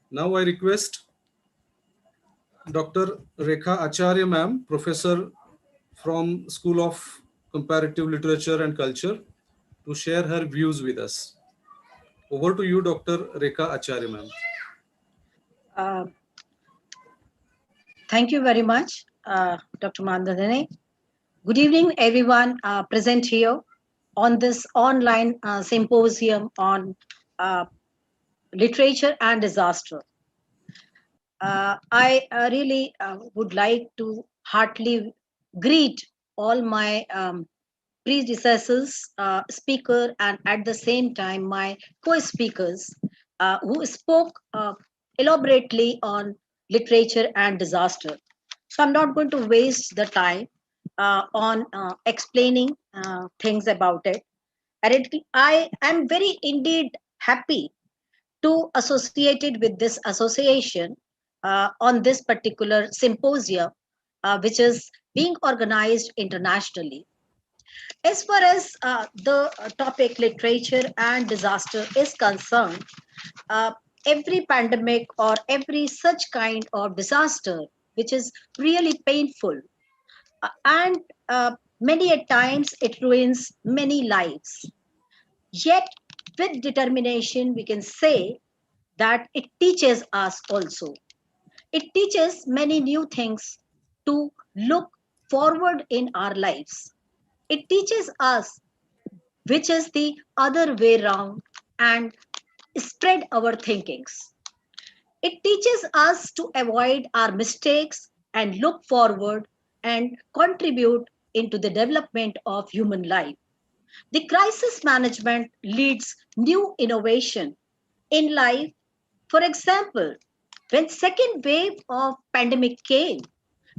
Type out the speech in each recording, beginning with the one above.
Now I request Dr. Rekha Acharya ma'am, professor from School of Comparative Literature and Culture, to share her views with us. Over to you, Dr. Rekha Acharya ma'am. Uh, Thank you very much, Dr. Mandadane. Good evening, everyone present here on this online symposium on uh, literature and disaster. I really would like to heartily greet all my predecessors, speaker, and at the same time my co-speakers who spoke elaborately on literature and disaster. So I'm not going to waste the time on explaining things about it. I am very indeed happy to associated with this association on this particular symposium, which is being organized internationally. As far as the topic literature and disaster is concerned, uh, every pandemic or every such kind of disaster, which is really painful, and many a times it ruins many lives. Yet, with determination, we can say that it teaches us also. It teaches many new things to look forward in our lives. It teaches us which is the other way round and spread our thinkings. It teaches us to avoid our mistakes and look forward and contribute into the development of human life. The crisis management leads new innovation in life. For example, when second wave of pandemic came,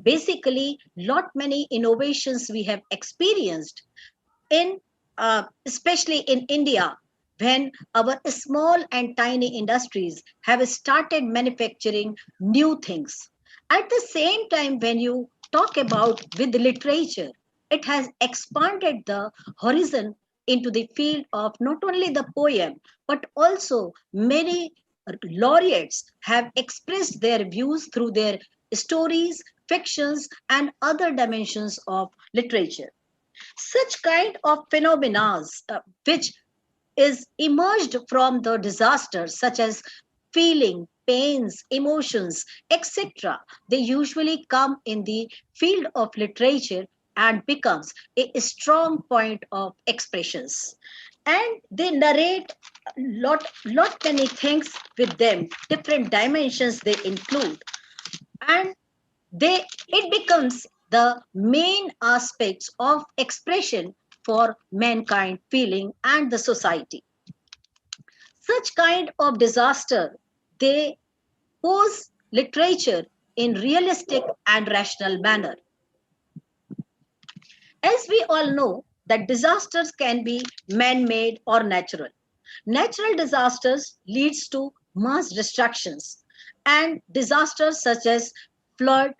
basically lot many innovations we have experienced in especially in India, when our small and tiny industries have started manufacturing new things. At the same time, when you talk about with literature, it has expanded the horizon into the field of not only the poem, but also many laureates have expressed their views through their stories, fictions, and other dimensions of literature. Such kind of phenomena which is emerged from the disasters, such as feeling, pains, emotions, etc., they usually come in the field of literature and becomes a strong point of expressions. And they narrate lot many things with them, different dimensions they include, and they it becomes the main aspects of expression for mankind feeling and the society. Such kind of disaster, they pose literature in realistic and rational manner. As we all know that disasters can be man-made or natural. Natural disasters leads to mass destructions, and disasters such as flood,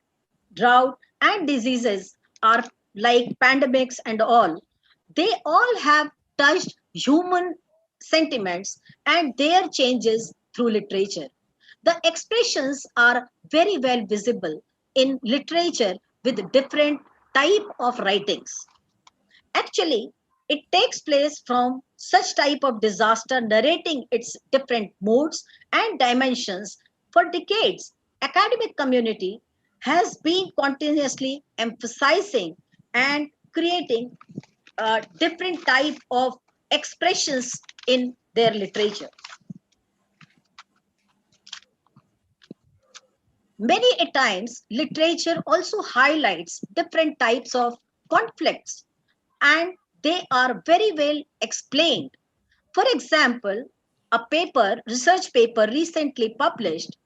drought, and diseases are like pandemics and all. They all have touched human sentiments and their changes through literature. The expressions are very well visible in literature with different type of writings. Actually, it takes place from such type of disaster narrating its different modes and dimensions for decades. Academic community has been continuously emphasizing and creating different type of expressions in their literature. Many a times, literature also highlights different types of conflicts, and they are very well explained. For example, a research paper recently published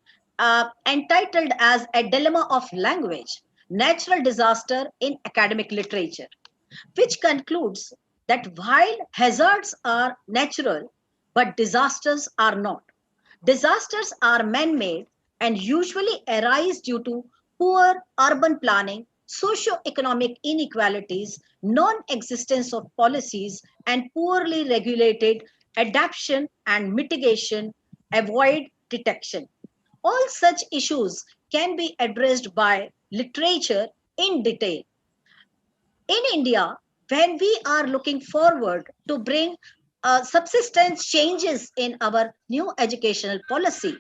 entitled as A Dilemma of Language, Natural Disaster in Academic Literature, which concludes that while hazards are natural, but disasters are not. Disasters are man-made and usually arise due to poor urban planning, socio-economic inequalities, non-existence of policies, and poorly regulated adaptation and mitigation, avoid detection. All such issues can be addressed by literature in detail. In India, when we are looking forward to bring subsistence changes in our new educational policy,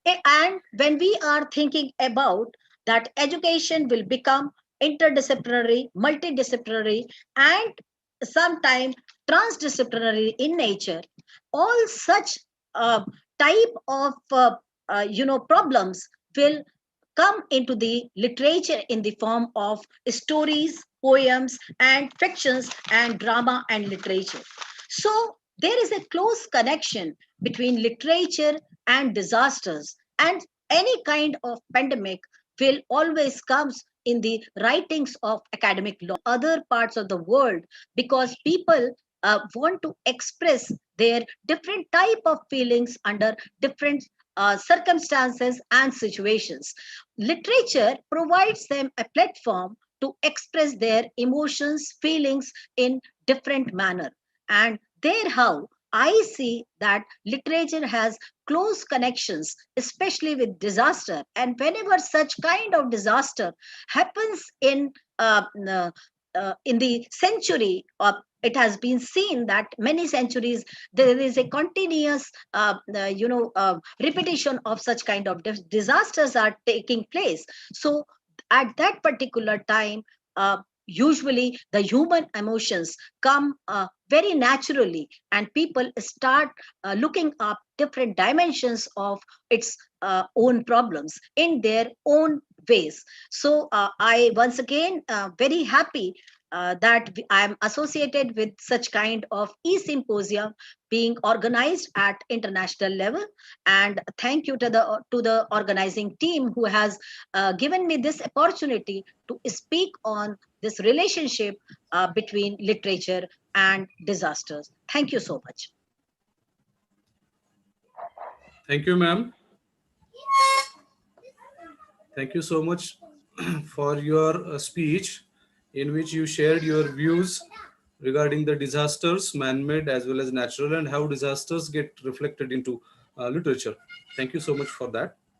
and when we are thinking about that education will become interdisciplinary, multidisciplinary, and sometimes transdisciplinary in nature, all such uh, type of problems will come into the literature in the form of stories, poems, and fictions, and drama and literature. So there is a close connection between literature and disasters, and any kind of pandemic will always comes in the writings of academic law other parts of the world, because people want to express their different type of feelings under different circumstances and situations. Literature provides them a platform to express their emotions, feelings in different manner. And there how I see that literature has close connections, especially with disaster. And whenever such kind of disaster happens in the century, it has been seen that many centuries there is a continuous repetition of such kind of disasters are taking place. So at that particular time, usually the human emotions come very naturally, and people start looking up different dimensions of its own problems in their own ways. So I once again very happy I am associated with such kind of e-symposium being organized at international level. And thank you to the organizing team who has given me this opportunity to speak on this relationship between literature and disasters. Thank you so much. Thank you, ma'am. Thank you so much for your speech, in which you shared your views regarding the disasters, man-made as well as natural, and how disasters get reflected into literature. Thank you so much for that.